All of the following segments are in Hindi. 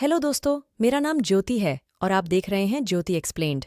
हेलो दोस्तों, मेरा नाम ज्योति है और आप देख रहे हैं ज्योति एक्सप्लेन्ड।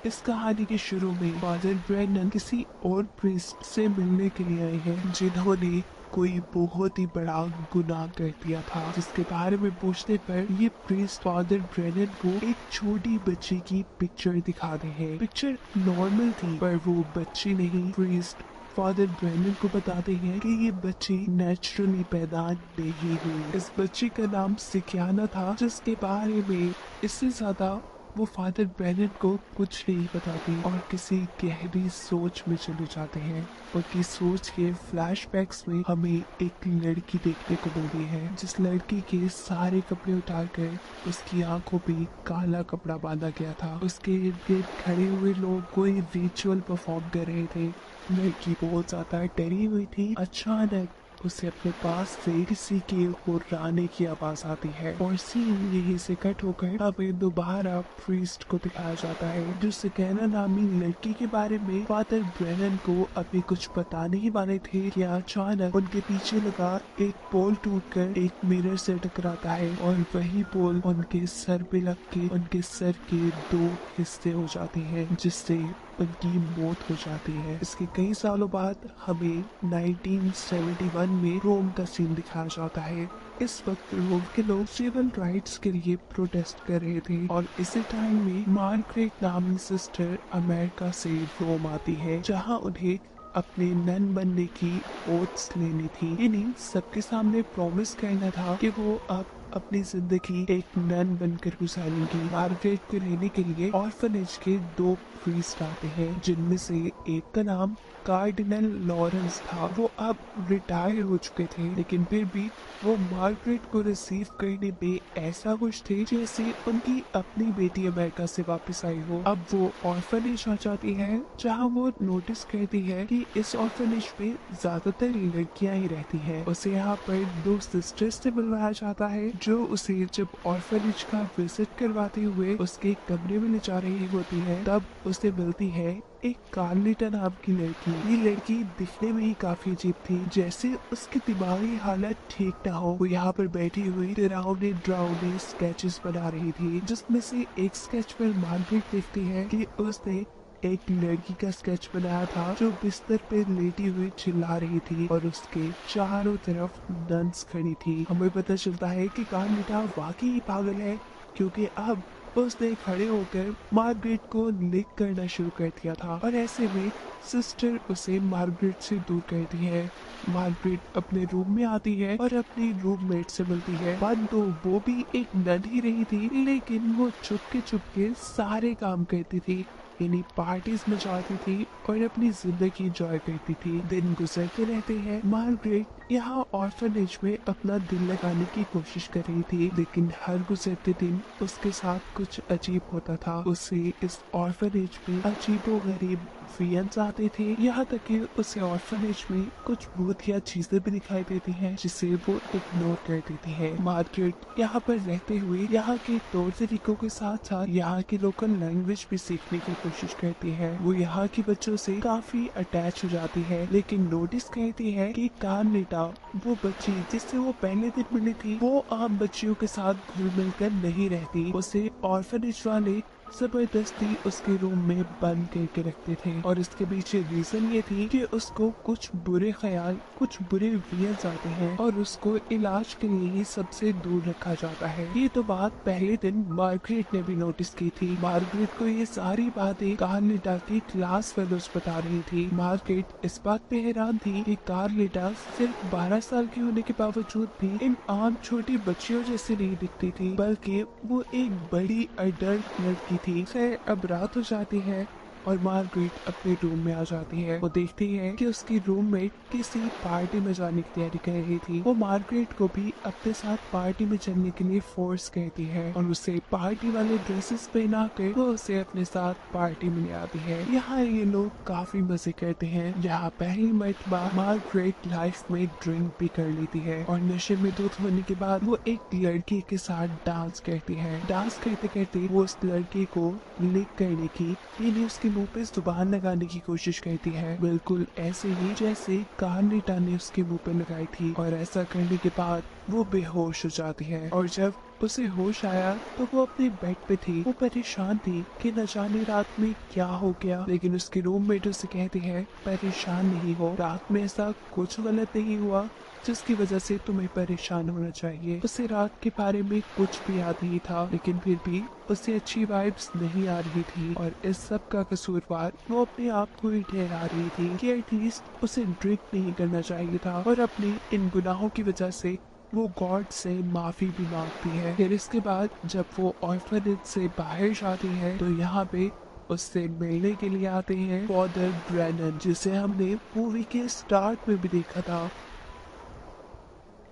इस कहानी के शुरू में फादर ब्रैंडन किसी और प्रीस्ट से मिलने के लिए आए हैं जिन्होंने कोई बहुत ही बड़ा गुनाह कर दिया था, जिसके बारे में पूछने पर ये प्रीस्ट फादर ब्रैंडन को एक छोटी बच्ची की पिक्चर दिखाते हैं। पिक्चर नॉर्मल थी पर वो बच्ची नहीं। प्रीस्ट फादर ब्रैंडन को बताते हैं कि ये बच्ची नेचुरली पैदा नहीं हुई। इस बच्ची का नाम सिकियाना था, जिसके बारे में इससे ज्यादा वो फादर ब्रैनन को कुछ नहीं बताते और किसी गहरी सोच में चले जाते हैं। उनकी सोच के फ्लैशबैक्स में हमें एक लड़की देखने को मिलती है, जिस लड़की के सारे कपड़े उतारकर उसकी आंखों पे काला कपड़ा बांधा गया था। उसके इर्द गिर्द खड़े हुए लोग कोई रिचुअल परफॉर्म कर रहे थे। लड़की बहुत ज्यादा डरी हुई थी। अचानक उसे अपने पास से किसी के हुर्राने की आवाज आती है और सीन यहीं से कट होकर हमें दोबारा प्रीस्ट को दिखाया जाता है, जो सिकैना नामी लड़की के बारे में फादर ब्रैनन को अभी कुछ बताने ही वाले थे कि अचानक उनके पीछे लगा एक पोल टूटकर एक मिरर से टकराता है और वही पोल उनके सर पे लग के उनके सर के 2 हिस्से हो जाते हैं, जिससे उनकी मौत हो जाती है। इसके कई सालों बाद हमें 1971 में रोम का सीन दिखाया जाता है। इस वक्त रोम के लोग सिविल राइट्स के लिए प्रोटेस्ट कर रहे थे और इसी टाइम में मार्गरेट नामी सिस्टर अमेरिका से रोम आती है, जहां उन्हें अपने नन बनने की ओथ्स लेनी थी। इन्हें सबके सामने प्रॉमिस करना था कि वो अब अपनी जिंदगी एक नन बनकर गुजारेंगी। मार्गरेट को लेने के लिए ऑर्फनेज के 2 प्रीस्ट आते हैं, जिनमें से एक का नाम कार्डिनल लॉरेंस था। वो अब रिटायर हो चुके थे, लेकिन फिर भी वो मार्गरेट को रिसीव करने में ऐसा खुश थे जैसे उनकी अपनी बेटी अमेरिका से वापस आई हो। अब वो ऑर्फनेज आ जाती है, जहाँ वो नोटिस करती है कि इस ऑर्फनेज में ज्यादातर लड़कियां ही रहती हैं। उसे यहाँ पर 2 सिस्टर्स से मिलवाया जाता है, जो उसे जब ऑर्फनेज का विजिट करवाते हुए उसके कमरे में ले जा रही होती है, तब उसे मिलती है एक कार्लिटा नाम की लड़की। ये लड़की दिखने में ही काफी अजीब थी, जैसे उसकी दिमागी हालत ठीक ना हो। वो यहाँ पर बैठी हुई डरावने ड्रावने स्केचेस बना रही थी, जिसमें से एक स्केच पर मार्गरेट देखती है कि उसने एक लड़की का स्केच बनाया था जो बिस्तर पे लेटी हुई चिल्ला रही थी और उसके चारों तरफ नन्स खड़ी थी। हमें पता चलता है कि कार्लिटा वाकई पागल है, क्योंकि अब उसने खड़े होकर मार्गरेट को लिक करना शुरू कर दिया था और ऐसे में सिस्टर उसे मार्गरेट से दूर करती है। मार्गरेट अपने रूम में आती है और अपनी रूममेट से मिलती है। बात तो वो भी एक नन ही रही थी, लेकिन वो चुपके सारे काम करती थी, यानी पार्टीज में जाती थी और अपनी जिंदगी एंजॉय करती थी। दिन गुजरते रहते हैं। मार्गरेट यहाँ ऑर्फनेज में अपना दिल लगाने की कोशिश कर रही थी, लेकिन हर गुजरते दिन उसके साथ कुछ अजीब होता था। उसे इस ऑर्फनेज में अजीबो गरीब फियंस आते थे, यहाँ तक कि उसे ऑर्फनेज में कुछ भूतिया चीजें भी दिखाई देती हैं, जिसे वो इग्नोर कर देती है। मार्गरेट यहाँ पर रहते हुए यहाँ के तौर तरीकों के साथ साथ यहाँ की लोकल लैंग्वेज भी सीखने की कोशिश करती है। वो यहाँ के बच्चों से काफी अटैच हो जाती है, लेकिन नोटिस करती है कि कार्लिटा, वो बच्ची जिससे वो पहले दिन मिली थी, वो आम बच्चियों के साथ घुल मिल कर नहीं रहती। उसे ऑर्फनेज वाले जबरदस्ती उसके रूम में बंद करके रखते थे और इसके पीछे रीजन ये थी कि उसको कुछ बुरे ख्याल, कुछ बुरे वियर्स आते हैं और उसको इलाज के लिए ही सबसे दूर रखा जाता है। ये तो बात पहले दिन मार्गरेट ने भी नोटिस की थी। मार्गरेट को ये सारी बातें कार्लिटा की क्लास फेलोज बता रही थी। मार्गरेट इस बात पे हैरान थी कि कार्लिटा सिर्फ 12 साल की होने के बावजूद भी इन आम छोटी बच्चियों जैसी नहीं दिखती थी, बल्कि वो एक बड़ी अडल्ट लड़की थी। खैर, अब रात हो जाती है और मार्गरेट अपने रूम में आ जाती है। वो देखती है कि उसकी रूममेट किसी पार्टी में जाने की तैयारी कर रही थी। वो मार्गरेट को भी अपने साथ पार्टी में चलने के लिए फोर्स करती है और उसे पार्टी वाले ड्रेसेस पहना कर वो उसे अपने साथ पार्टी में ले आती है। यहाँ ये लोग काफी मजे करते हैं। यहाँ पहली मर्तबा मार्गरेट लाइफ में ड्रिंक भी कर लेती है और नशे में धुत होने के बाद वो एक लड़की के साथ डांस करती है। डांस करते करते वो उस लड़की को लिक करने की, यानी उसके मुंह पे जुबान लगाने की कोशिश करती है, बिल्कुल ऐसे ही जैसे कार्लिटा ने उसके मुंह पे लगाई थी। और ऐसा करने के बाद वो बेहोश हो जाती है और जब उसे होश आया तो वो अपने बेड पे थी। वो परेशान थी कि न जाने रात में क्या हो गया, लेकिन उसके रूममेट उसे कहती है परेशान नहीं हो, रात में ऐसा कुछ गलत नहीं हुआ जिसकी वजह से तुम्हें परेशान होना चाहिए। उसे रात के बारे में कुछ भी याद नहीं था, लेकिन फिर भी उसे अच्छी वाइब्स नहीं आ रही थी और इस सब का कसूरवार वो अपने आप को ही ठहरा रही थी कि एटलीस्ट उसे ड्रिंक नहीं करना चाहिए था और अपनी इन गुनाहों की वजह से वो गॉड से माफी भी मांगती है। फिर इसके बाद जब वो ऑर्फनेज से बाहर जाती है तो यहाँ पे उससे मिलने के लिए आते हैं फादर ब्रैनन, जिसे हमने मूवी के स्टार्ट में भी देखा था।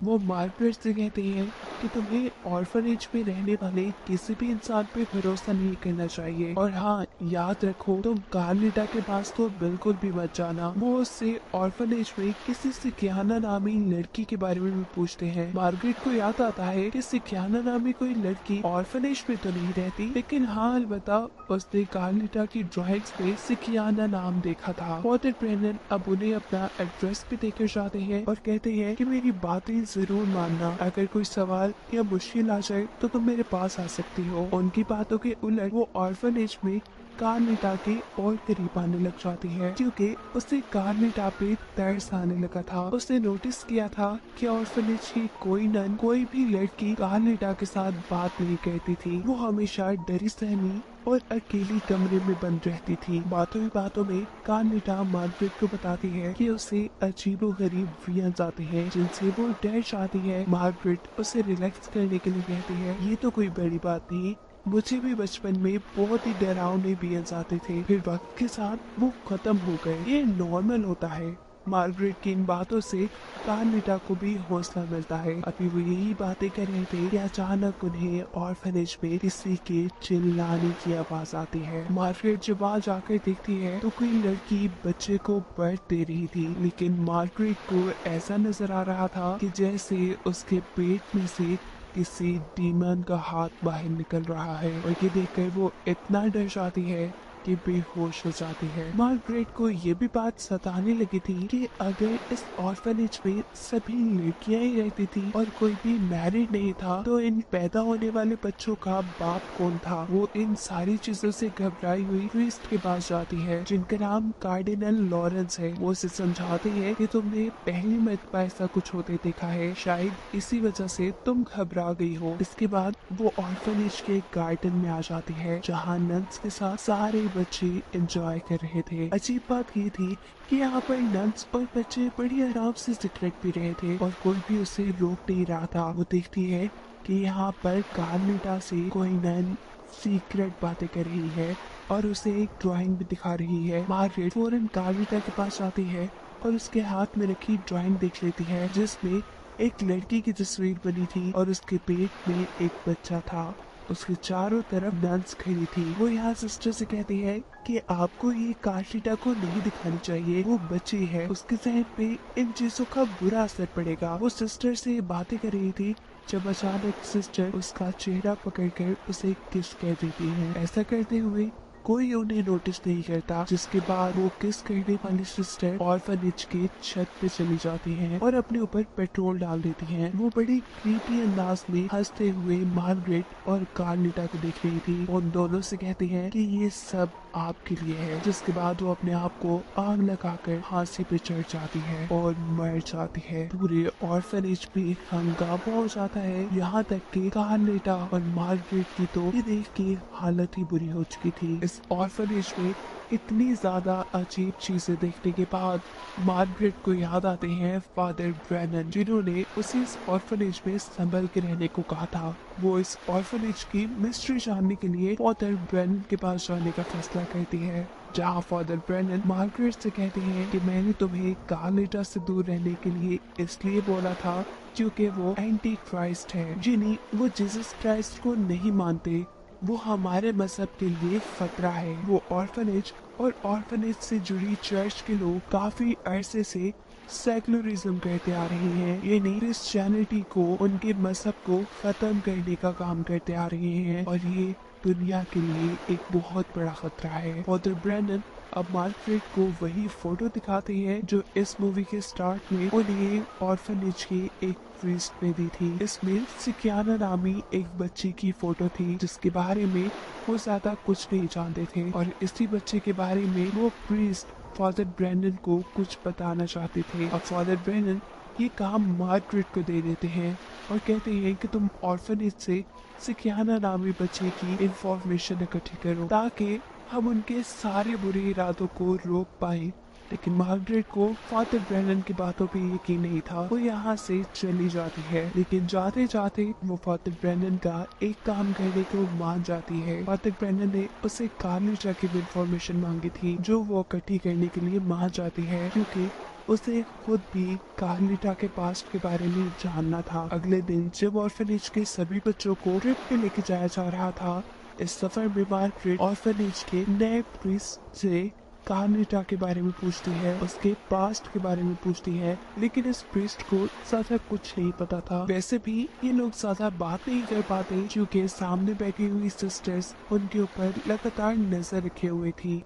वो मार्गरेट से कहते हैं कि तुम्हें ऑर्फनेज में रहने वाले किसी भी इंसान पे भरोसा नहीं करना चाहिए और हाँ, याद रखो तुम कार्निटा के पास तो बिल्कुल भी मत जाना। वो उससे ऑर्फनेज में किसी सिकियाना नामी लड़की के बारे में भी पूछते हैं। मार्गरेट को याद आता है कि सिकियाना नामी कोई लड़की ऑर्फनेज में तो नहीं रहती, लेकिन हाँ अलबत्ता उसने कार्निटा की ड्राइंग्स पे सिकियाना नाम देखा था। फादर ब्रैनन अब उन्हें अपना एड्रेस भी देकर जाते हैं और कहते हैं कि मेरी बातें जरूर मानना, अगर कोई सवाल या मुश्किल आ जाए तो तुम मेरे पास आ सकती हो। उनकी बातों के उलट वो ऑर्फनेज में कार्निटा के और करीब आने लग जाती है क्योंकि उसे कार्निटा पे तरस आने लगा था। उसने नोटिस किया था कि ऑर्फनेज की कोई नन, कोई भी लड़की कार्निटा के साथ बात नहीं करती थी। वो हमेशा डरी सहमी और अकेली कमरे में बंद रहती थी। बातों ही बातों में कार्निटा मार्गरेट को बताती है कि उसे अजीबो गरीब वियंस आते हैं जिनसे वो डर जाती है। मार्गरेट उसे रिलैक्स करने के लिए कहती है ये तो कोई बड़ी बात नहीं, मुझे भी बचपन में बहुत ही डरावने वियंस आते थे, फिर वक्त के साथ वो खत्म हो गए, ये नॉर्मल होता है। मार्गरेट की इन बातों से कार्निटा को भी हौसला मिलता है। अभी वो यही बातें कर रहे थे कि अचानक उन्हें ऑर्फनेज में किसी के चिल्लाने की आवाज आती है। मार्गरेट जब वहाँ जाकर देखती है तो कोई लड़की बच्चे को बर्थ दे रही थी, लेकिन मार्गरेट को ऐसा नजर आ रहा था कि जैसे उसके पेट में से किसी डीमन का हाथ बाहर निकल रहा है और ये देखकर वो इतना डर जाती है कि बेहोश हो जाती है। मार्गरेट को ये भी बात सताने लगी थी कि अगर इस ऑर्फनेज में सभी लड़कियां ही रहती थी और कोई भी मैरिड नहीं था तो इन पैदा होने वाले बच्चों का बाप कौन था। वो इन सारी चीजों से घबराई हुई प्रीस्ट के पास जाती है जिनका नाम कार्डिनल लॉरेंस है। वो उसे समझाते हैं कि तुमने पहली मर्तबा ऐसा कुछ होते देखा है, शायद इसी वजह से तुम घबरा गई हो। इसके बाद वो ऑर्फनेज के गार्डन में आ जाती है जहाँ नन्स के साथ सारे बच्चे एंजॉय कर रहे थे। अजीब बात ये थी कि यहाँ पर नन्स और बच्चे बड़ी आराम से सिगरेट पी रहे थे और कोई भी उसे रोक नहीं रहा था। वो देखती है कि यहाँ पर कार्निटा से कोई नन सीक्रेट बातें कर रही है और उसे एक ड्राइंग भी दिखा रही है। मार्गरेट फौरन कार्निटा के पास जाती है और उसके हाथ में रखी ड्राइंग देख लेती है जिसमें एक लड़की की तस्वीर बनी थी और उसके पेट में एक बच्चा था। उसके चारों तरफ नन्स खड़ी थी। वो यहाँ सिस्टर से कहती है कि आपको ये कार्निटा को नहीं दिखानी चाहिए, वो बच्ची है, उसके जहन पे इन चीजों का बुरा असर पड़ेगा। वो सिस्टर से बातें कर रही थी जब अचानक सिस्टर उसका चेहरा पकड़कर उसे किस कह देती है। ऐसा करते हुए कोई उन्हें नोटिस नहीं करता, जिसके बाद वो किस करने वाली सिस्टर ऑर्फनेज के छत पे चली जाती हैं और अपने ऊपर पेट्रोल डाल देती हैं। वो बड़ी क्रीपी अंदाज में हंसते हुए मार्गरेट और कार्निटा को देख रही थी। उन दोनों से कहती हैं कि ये सब आपके लिए है, जिसके बाद वो अपने आप को आग लगाकर फांसी पे चढ़ जाती है और मर जाती है। पूरे ऑर्फनेज पे हंगामा हो जाता है, यहाँ तक कि कार्निटा और मार्गरेट की तो ये देख के हालत ही बुरी हो चुकी थी। इस ऑर्फनेज में इतनी ज्यादा अजीब चीजें देखने के बाद मार्गरेट को याद आते हैं फादर ब्रैनन, जिन्होंने उसे इस ऑर्फनेज में संभल के रहने को कहा था। वो इस ऑर्फनेज की मिस्ट्री जानने के लिए फादर ब्रैनन के पास जाने का फैसला करती है, जहाँ फादर ब्रैनन मार्गरेट से कहते हैं कि मैंने तुम्हें कार्निटा से दूर रहने के लिए इसलिए बोला था क्योंकि वो एंटी क्राइस्ट है, जिन्हें वो जीसस क्राइस्ट को नहीं मानते, वो हमारे मजहब के लिए खतरा है। वो ऑर्फनेज और ऑर्फनेज से जुड़ी चर्च के लोग काफी अरसे से सेकुलरिज्म कहते आ रहे हैं, यानी क्रिश्चियनिटी को, उनके मजहब को खत्म करने का काम करते आ रहे हैं और ये दुनिया के लिए एक बहुत बड़ा खतरा है। फादर ब्रैनन अब मार्गरेट को वही फोटो दिखाते हैं जो इस मूवी के स्टार्ट में उन्हें ऑर्फनेज के एक प्रीस्ट ने दी थी। इसमें सिकियाना नामी एक बच्ची की फोटो थी जिसके बारे में वो ज्यादा कुछ नहीं जानते थे और इसी बच्चे के बारे में वो प्रीस्ट फादर ब्रैनन को कुछ बताना चाहते थे। अब फादर ब्रैनन ये काम मार्गरेट को दे देते हैं और कहते हैं कि तुम ऑर्फनेज से सिकियाना नामी बच्चे की इंफॉर्मेशन इकट्ठी करो ताकि हम उनके सारे बुरे इरादों को रोक पाए। लेकिन मार्गरेट को फादर ब्रैनन की बातों पे यकीन नहीं था। वो यहाँ से चली जाती है, लेकिन जाते जाते वो फादर ब्रैनन का एक काम करने को मान जाती है। फादर ब्रैनन ने उसे कार्निटा की इंफॉर्मेशन मांगी थी जो वो इकट्ठी करने के लिए मान जाती है क्योंकि उसे खुद भी कार्निटा के पास्ट के बारे में जानना था। अगले दिन जब ऑर्फनेज के सभी बच्चों को ट्रिप पे लेके जाया जा रहा था, इस सफर में मार्गरेट ऑर्फनेज के नए प्रीस्ट से कार्निटा के बारे में पूछती है, उसके पास्ट के बारे में पूछती है, लेकिन इस प्रीस्ट को ज्यादा कुछ नहीं पता था। वैसे भी ये लोग ज्यादा बात नहीं कर पाते क्योंकि सामने बैठी हुई सिस्टर्स उनके ऊपर लगातार नजर रखे हुए थी।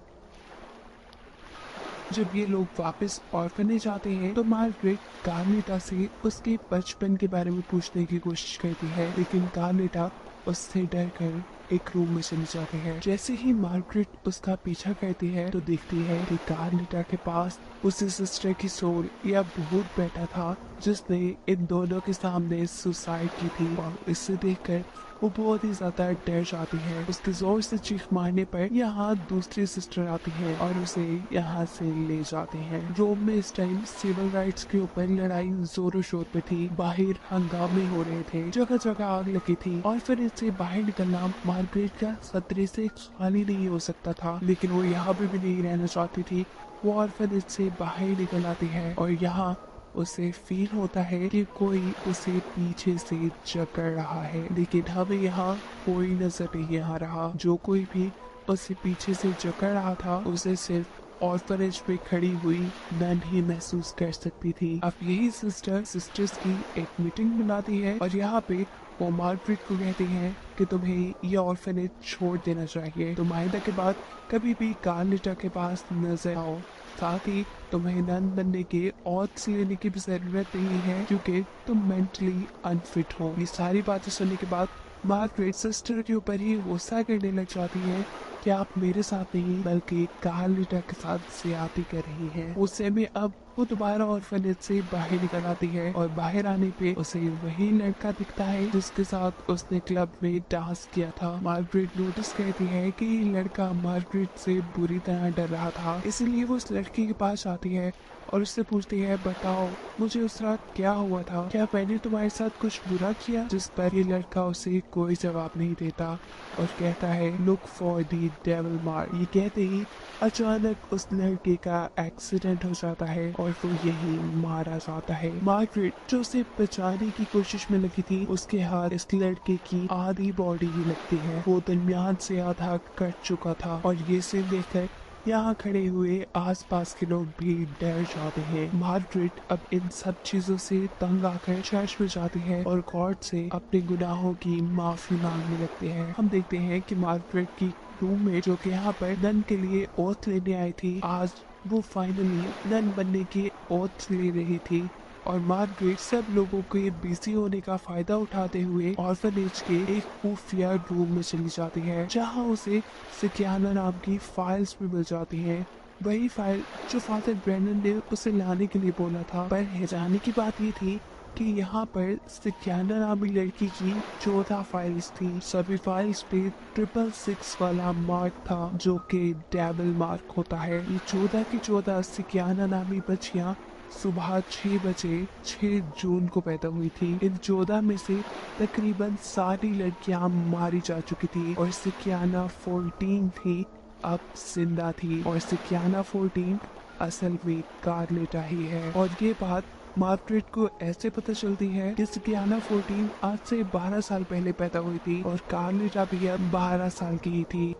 जब ये लोग वापस ऑर्फनेज आते हैं तो मार्गरेट कार्निटा से उसके बचपन के बारे में पूछने की कोशिश करती है, लेकिन कार्निटा उससे डर कर एक रूम में चली जाती है। जैसे ही मार्गरेट उसका पीछा करती है तो देखती है कि कार्निटा के पास उसी सिस्टर की सोल या भूत बैठा था जिसने इन दोनों के सामने सुसाइड की थी और इसे देखकर वो बहुत ही ज्यादा डर जाती है। उसके जोर से चीख मारने पर यहाँ दूसरी सिस्टर आती है और उसे यहाँ से ले जाते हैं। रोम में इस टाइम सिविल राइट्स के ऊपर लड़ाई जोरों शोर पे थी, बाहर हंगामे हो रहे थे, जगह जगह आग लगी थी और फिर इससे बाहर निकलना मार्गरेट का खतरे से खाली नहीं हो सकता था। लेकिन वो यहाँ पे भी नहीं रहना चाहती थी। वो ऑर्फनेज से बाहर निकल आती है और यहाँ उसे फील होता है कि कोई उसे पीछे से जकड़ रहा है, लेकिन हमें यहाँ कोई नजर नहीं आ रहा। जो कोई भी उसे पीछे से जकड़ रहा था उसे सिर्फ ऑर्फनेज पे खड़ी हुई नन ही महसूस कर सकती थी। अब यही सिस्टर्स की एक मीटिंग बुलाती है और यहाँ पे वो मार्गरेट को कहती हैं कि तुम्हें ये ऑर्फनेज छोड़ देना चाहिए। तुम आइंदा के बाद कभी भी कार्निटा के पास नजर आओ, साथ ही तुम्हें नन बनने के ऑथ्स लेने की भी जरूरत नहीं है क्योंकि तुम मेंटली अनफिट हो। ये सारी बातें सुनने के बाद मार्गरेट सिस्टर के ऊपर ही गुस्सा करने लग जाती है कि आप मेरे साथ नहीं बल्कि कार्निटा के साथ ज्यादती कर रही हैं। उससे में अब वो दोबारा ऑर्फनेज से बाहर निकल आती है और बाहर आने पे उसे वही लड़का दिखता है जिसके साथ उसने क्लब में डांस किया था। मार्गरेट नोटिस करती है कि ये लड़का मार्गरेट से बुरी तरह डर रहा था, इसलिए वो उस लड़के के पास आती है और उससे पूछती है, बताओ मुझे उस रात क्या हुआ था, क्या मैंने तुम्हारे साथ कुछ बुरा किया? जिस पर ये लड़का उसे कोई जवाब नहीं देता और कहता है, look for the devil mark. ये कहते ही अचानक उस लड़के का एक्सीडेंट हो जाता है और वो यही मारा जाता है। मार्गरेट जो उसे बचाने की कोशिश में लगी थी, उसके हाथ इस लड़के की आधी बॉडी ही लगती है। वो दरमियान से आधा कट चुका था और ये सीन देखकर यहाँ खड़े हुए आसपास के लोग भी डर जाते हैं। मार्गरेट अब इन सब चीजों से तंग आकर चर्च में जाती है और गॉड से अपने गुनाहों की माफी मांगने लगते हैं। हम देखते हैं कि मार्गरेट की रूममेट जो कि यहाँ पर नन के लिए ओथ लेने आई थी, आज वो फाइनली नन बनने की ओथ ले रही थी और मार्गरेट सब लोगों के बिजी होने का फायदा उठाते हुए ऑर्फनेज के एक खुफिया रूम में चली जाती है जहां उसे सिकियाना नाम की फाइल्स भी मिल जाती हैं। वही फाइल जो फादर ब्रैनन ने उसे लाने के लिए बोला था। पर हैरानी की बात ये थी कि यहाँ पर सिकियाना नामी लड़की की 14 फाइल्स थी। सभी फाइल्स पे 666 वाला मार्क था जो कि डेविल मार्क होता है। ये 14 की 14 सिकियाना नामी बच्चियां सुबह 6 बजे 6 जून को पैदा हुई थी। इन 14 में से तकरीबन सारी लड़कियां मारी जा चुकी थी और सिकियाना 14 थी अब जिंदा थी और सिकियाना 14 असल में कार्निटा ही है। और ये बात मार्गरेट को ऐसे पता चलती है कि सिकियाना 14 आज से 12 साल पहले पैदा हुई थी और कार्निटा भी अब 12 साल की ही थी।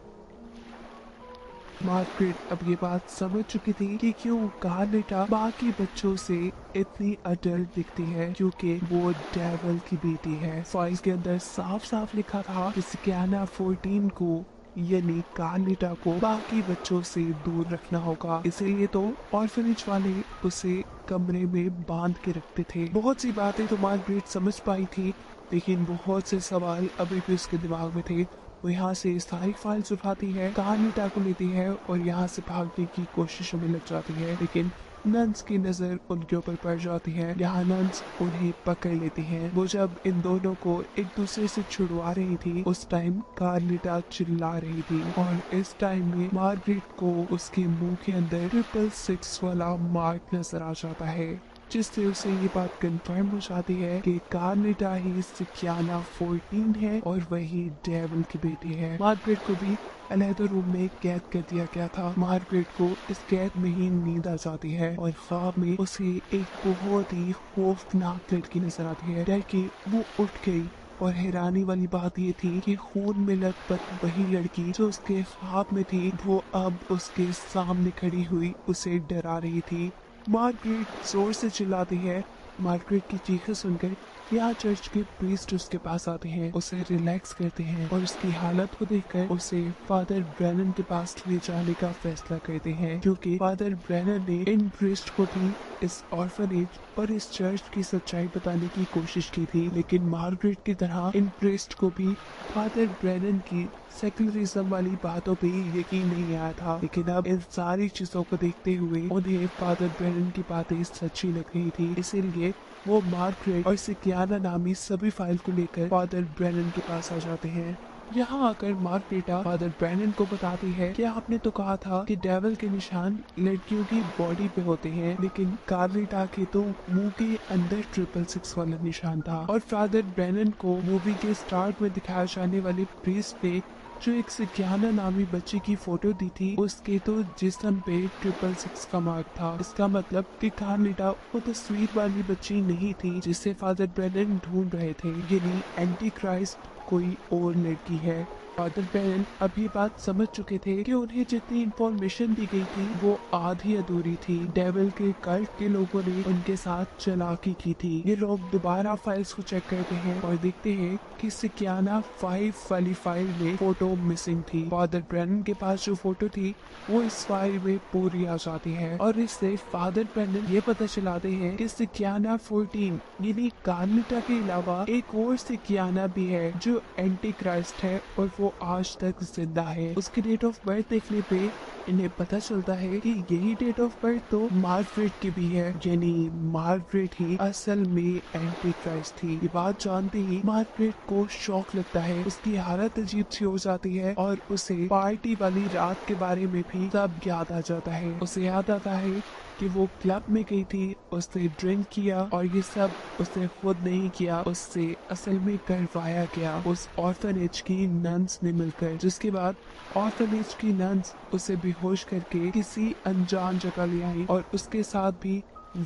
मार्gaरेट अब ये बात समझ चुकी थी कि क्यों कार्नेटा बाकी बच्चों से इतनी अडल्ट दिखती है, क्योंकि वो डेविल की बेटी है। फाइल के अंदर साफ साफ लिखा था कि सिकियाना 14 को यानी कार्नेटा को बाकी बच्चों से दूर रखना होगा, इसीलिए तो ऑर्फनेज वाले उसे कमरे में बांध के रखते थे। बहुत सी बातें तो मार्गारेट समझ पाई थी, लेकिन बहुत से सवाल अभी भी उसके दिमाग में थे। वो यहाँ से सारी फाइल्स उठाती है, कार्नेटा को लेती है और यहाँ से भागने की कोशिशों में लग जाती है, लेकिन नंस की नजर उनके ऊपर पड़ जाती है। यहाँ नंस उन्हें पकड़ लेती हैं। वो जब इन दोनों को एक दूसरे से छुड़वा रही थी, उस टाइम कार्नेटा चिल्ला रही थी और इस टाइम में मार्गारेट को उसके मुंह के अंदर 666 वाला मार्क नजर आ जाता है, जिससे उसे ये बात कंफर्म हो जाती है कि कार्नेटा ही सिकियाना 14 है और वही डेविल की बेटी है। मार्गारेट को भी अलहदा रूम में कैद कर दिया गया था। मार्गारेट को इस कैद में ही नींद आ जाती है और ख्वाब में उसे एक बहुत ही खौफनाक लड़की नजर आती है। डर के वो उठ गई और हैरानी वाली बात ये थी कि खून में लथपथ वही लड़की जो उसके ख्वाब में थी, वो अब उसके सामने खड़ी हुई उसे डरा रही थी। मार्गारेट जोर से चिल्लाती है। मार्गारेट की चीखें सुनकर यहाँ चर्च के प्रीस्ट उसके पास आते हैं, उसे रिलैक्स करते हैं और उसकी हालत को देखकर उसे फादर ब्रैनन के पास ले जाने का फैसला करते हैं, क्योंकि फादर ब्रैनन ने इन प्रीस्ट को भी इस ऑर्फनेज और इस चर्च की सच्चाई बताने की कोशिश की थी, लेकिन मार्गारेट की तरह इन प्रीस्ट को भी फादर ब्रैनन की सेकुलरिज्म वाली बातों पे यकीन नहीं आया था। लेकिन अब इन सारी चीजों को देखते हुए उन्हें फादर ब्रैनन की बातें सच्ची लग रही थी, इसीलिए वो मार्गारेट और सिकियाना नामी सभी फाइल को लेकर फादर ब्रैनन के पास आ जाते हैं। यहाँ आकर मार्गारेटा फादर ब्रैनन को बताती है कि आपने तो कहा था कि डेविल के निशान लड़कियों की बॉडी पे होते हैं, लेकिन कार्नेटा के तो मुंह के अंदर 666 वाला निशान था। और फादर ब्रैनन को मूवी के स्टार्ट में दिखाए जाने वाले प्रीस्ट ने जो एक सिकियाना नामी बच्ची की फोटो दी थी, उसके तो जिस्म पे 666 का मार्क था। इसका मतलब कि कार्नेटा वो तस्वीर वाली बच्ची नहीं थी जिसे फादर ब्रैनन ढूंढ रहे थे, यानी एंटी क्राइस्ट कोई और लड़की है। फादर ब्रैनन अब ये बात समझ चुके थे कि उन्हें जितनी इंफॉर्मेशन दी गई थी वो आधी अधूरी थी। डेविल के कल्ट के लोगों ने उनके साथ चालाकी की थी। ये लोग दोबारा फाइल्स को चेक करते हैं और देखते हैं कि सिकियाना 5 वाली फाइल में फोटो मिसिंग थी। फादर ब्रैनन के पास जो फोटो थी वो इस फाइल में पूरी आ जाती है और इससे फादर ब्रैनन ये पता चलाते हैं कि सिकियाना 14 यानी कार्नेटा के अलावा एक और सिकियाना भी है जो एंटी क्राइस्ट है और वो आज तक जिंदा है। उसकी डेट ऑफ बर्थ देखने पे इन्हें पता चलता है कि यही डेट ऑफ बर्थ तो मार्गारेट की भी है, यानी मार्गारेट ही असल में एंटी क्राइस्ट थी। ये बात जानते ही मार्गारेट को शौक लगता है, उसकी हालत अजीब सी हो जाती है और उसे पार्टी वाली रात के बारे में भी सब याद आ जाता है। उसे याद आता है कि वो क्लब में गई थी, उसने ड्रिंक किया और ये सब उसने खुद नहीं किया, उससे असल में करवाया गया उस ऑर्फनेज की नन्स ने मिलकर। जिसके बाद ऑर्फनेज की नन्स उसे बेहोश करके किसी अनजान जगह ले आई और उसके साथ भी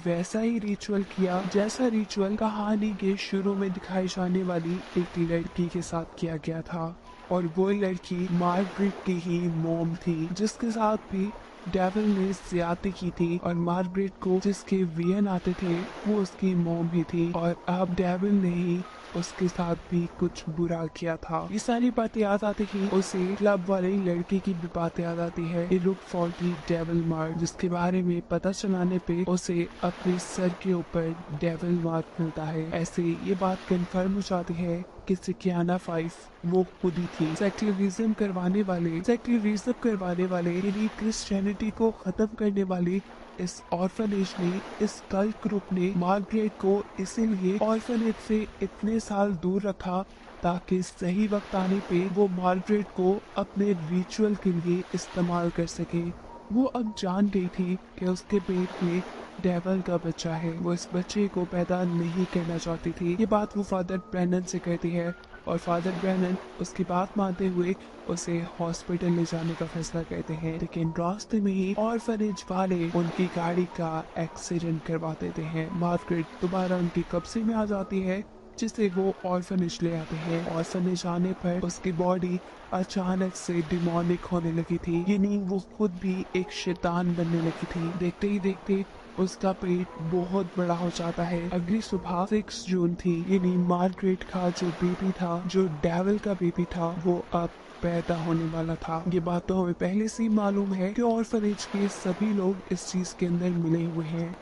वैसा ही रिचुअल किया जैसा रिचुअल कहानी के शुरू में दिखाई जाने वाली एक लड़की के साथ किया गया था। और वो लड़की मार्गारेट की ही मॉम थी, जिसके साथ भी डेविल ने ज्यादती की थी और मार्गारेट को जिसके वियन आते थे वो उसकी मॉम ही थी और अब डेविल ने ही उसके साथ भी कुछ बुरा किया था। ये सारी बातें याद आती ही उसे क्लब वाले लड़के की भी बातें याद आती है, look for the devil mark, जिसके बारे में पता चलाने पे उसे अपने सर के ऊपर डेविल मार्क मिलता है। ऐसे ये बात कंफर्म हो जाती है कि सिकियाना 5 वो खुद ही थी। सेक्युलरिज्म करवाने वाले यानी क्रिश्चियनिटी को खत्म करने वाले इस ऑर्फनेज ने, इस कल्ट ग्रुप ने मार्गारेट को इसीलिए ऑर्फनेज से इतने साल दूर रखा ताकि सही वक्त आने पे वो मार्गारेट को अपने रिचुअल के लिए इस्तेमाल कर सके। वो अब जान गई थी कि उसके पेट में डेविल का बच्चा है, वो इस बच्चे को पैदा नहीं करना चाहती थी। ये बात वो फादर ब्रैनन से कहती है और फादर ब्रैनन उसकी बात मानते हुए उसे हॉस्पिटल ले जाने का फैसला करते हैं, लेकिन रास्ते में ही ऑर्फनेज वाले उनकी गाड़ी का एक्सीडेंट करवा देते हैं। मार्गारेट दोबारा उनके कब्जे में आ जाती है जिसे वो ऑर्फनेज ले आते हैं। ऑर्फनेज आने पर उसकी बॉडी अचानक से डिमोनिक होने लगी थी, यानी वो खुद भी एक शैतान बनने लगी थी। देखते ही देखते उसका पेट बहुत बड़ा हो जाता है। अगली सुबह 6 जून थी, यानी मार्गरेट का जो बेबी था, जो डेविल का बेबी था, वो अब पैदा होने वाला था। ये बात तो हमें पहले से ही मालूम है कि ऑर्फनेज के सभी लोग इस चीज के अंदर मिले हुए हैं।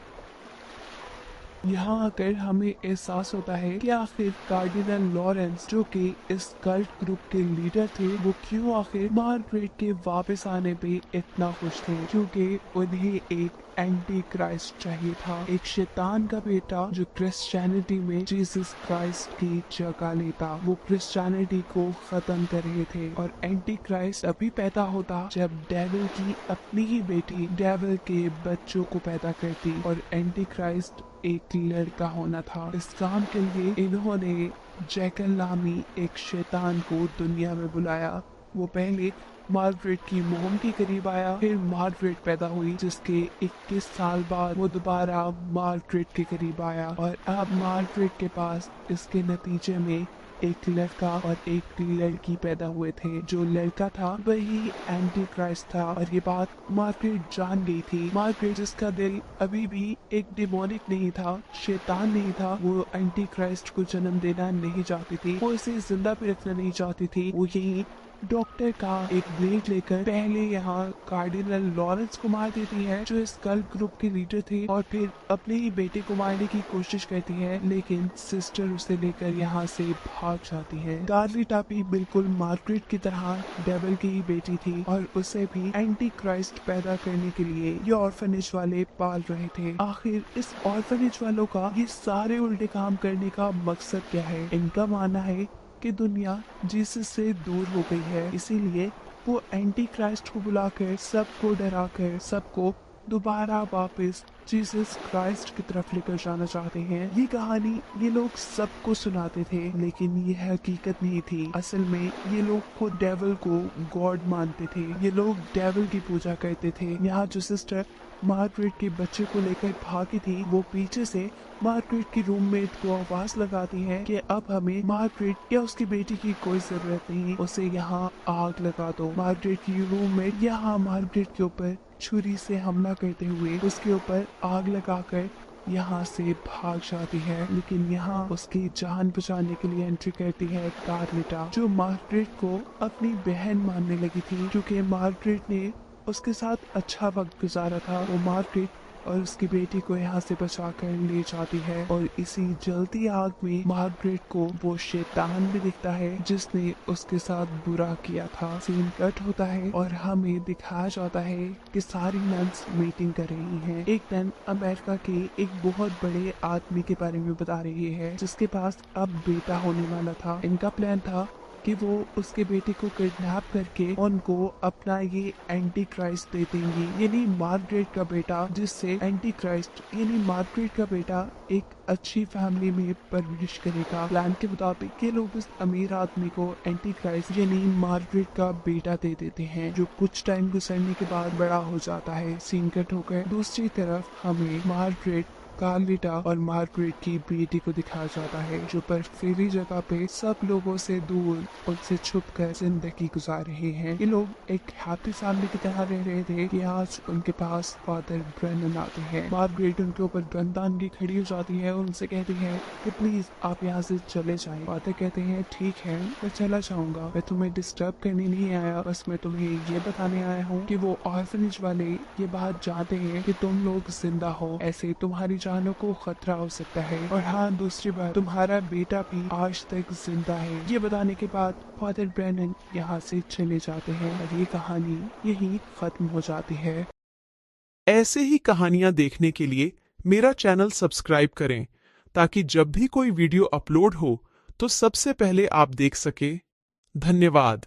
यहाँ आकर हमें एहसास होता है कि आखिर कार्डिनल लॉरेंस, जो कि इस कल्ट ग्रुप के लीडर थे, वो क्यों आखिर मार्गरेट के वापस आने पे इतना खुश थे, क्योंकि उन्हें एक एंटी क्राइस्ट चाहिए था, एक शैतान का बेटा जो क्रिश्चियनिटी में जीसस क्राइस्ट की जगह लेता। वो क्रिश्चियनिटी को खत्म कर रहे थे और एंटी क्राइस्ट अभी पैदा होता जब डेविल की अपनी ही बेटी डेविल के बच्चों को पैदा करती, और एंटी क्राइस्ट एक लड़का होना था। इस काम के लिए इन्होंने जैकल नामी एक शैतान को दुनिया में बुलाया। वो पहले मार्गरेट की मोम के करीब आया, फिर मार्गरेट पैदा हुई, जिसके 21 साल बाद वो दोबारा मार्गरेट के करीब आया, और अब मार्गरेट के पास इसके नतीजे में एक लड़का और एक लड़की पैदा हुए थे। जो लड़का था वही एंटी क्राइस्ट था, और ये बात मार्गरेट जान गई थी। मार्गरेट, जिसका दिल अभी भी एक डिमोनिक नहीं था, शैतान नहीं था, वो एंटी क्राइस्ट को जन्म देना नहीं चाहती थी, वो इसे जिंदा भी रखना नहीं चाहती थी। वो यही डॉक्टर का एक ब्लेड लेकर पहले यहाँ कार्डिनल लॉरेंस को मार देती है, जो इस कल्ट ग्रुप के लीडर थे, और फिर अपने ही बेटे को मारने की कोशिश करती है, लेकिन सिस्टर उसे लेकर यहाँ से भाग जाती है। कार्लिटा भी बिल्कुल मार्गरेट की तरह डेविल की ही बेटी थी, और उसे भी एंटी क्राइस्ट पैदा करने के लिए ये ऑर्फनेज वाले पाल रहे थे। आखिर इस ऑर्फनेज वालों का ये सारे उल्टे काम करने का मकसद क्या है? इनका मानना है कि दुनिया जीसस से दूर हो गई है, इसीलिए वो एंटी क्राइस्ट को बुलाकर सबको डराकर सबको दोबारा वापस जीसस क्राइस्ट की तरफ लेकर जाना चाहते हैं। ये कहानी ये लोग सबको सुनाते थे, लेकिन ये हकीकत नहीं थी। असल में ये लोग खुद डेविल को गॉड मानते थे, ये लोग डेविल की पूजा करते थे। यहाँ जो सिस्टर मार्गरेट के बच्चे को लेकर भागी थी, वो पीछे से मार्गरेट की रूममेट को आवाज लगाती है कि अब हमें मार्गरेट या उसकी बेटी की कोई जरूरत नहीं, उसे यहाँ आग लगा दो। मार्गरेट की रूममेट यहाँ मार्गरेट के ऊपर छुरी से हमला करते हुए उसके ऊपर आग लगाकर यहाँ से भाग जाती है, लेकिन यहाँ उसकी जान बचाने के लिए एंट्री करती है कार्लिटा, जो मार्गरेट को अपनी बहन मानने लगी थी, क्योंकि मार्गरेट ने उसके साथ अच्छा वक्त गुजारा था। वो मार्गरेट और उसकी बेटी को यहाँ से बचाकर ले जाती है, और इसी जलती आग में मार्गरेट को वो शैतान भी दिखता है जिसने उसके साथ बुरा किया था। सीन कट होता है और हमें दिखाया जाता है कि सारी नन्स मीटिंग कर रही हैं। एक नन अमेरिका के एक बहुत बड़े आदमी के बारे में बता रही है, जिसके पास अब बेटा होने वाला था। इनका प्लान था कि वो उसके बेटे को किडनैप करके उनको अपना ये एंटी क्राइस्ट दे देंगी, यानी मार्गरेट का बेटा, जिससे एंटी क्राइस्ट यानी मार्गरेट का बेटा एक अच्छी फैमिली में परवरिश करेगा। प्लान के मुताबिक ये लोग इस अमीर आदमी को एंटी क्राइस्ट यानी मार्गरेट का बेटा दे देते हैं, जो कुछ टाइम गुजरने के बाद बड़ा हो जाता है। सीन कट होकर दूसरी तरफ हमें मार्गरेट, कार्लिटा और मार्गरेट की बेटी को दिखाया जाता है, जो बर्फीली जगह पे सब लोगों से दूर उनसे छुपकर जिंदगी गुजार रहे हैं। ये लोग एक हैप्पी फैमिली की तरह रह रहे थे कि आज उनके पास फादर ब्रेनन आते हैं। मार्गरेट उनके ऊपर गन तान के खड़ी हो जाती है और उनसे कहती है कि प्लीज आप यहाँ से चले जाएं। फादर कहते हैं ठीक है, मैं चला जाऊंगा, मैं तुम्हें डिस्टर्ब करने नहीं आया, बस मैं तुम्हें ये बताने आया हूँ कि वो ऑर्फनेज वाले ये बात जानते हैं कि तुम लोग जिंदा हो, ऐसे तुम्हारी जानों को खतरा हो सकता है, और हाँ दूसरी बात, तुम्हारा बेटा भी आज तक जिंदा है। ये बताने के बाद फादर ब्रेनन यहाँ से चले जाते हैं और ये कहानी यही खत्म हो जाती है। ऐसे ही कहानियां देखने के लिए मेरा चैनल सब्सक्राइब करें, ताकि जब भी कोई वीडियो अपलोड हो तो सबसे पहले आप देख सके। धन्यवाद।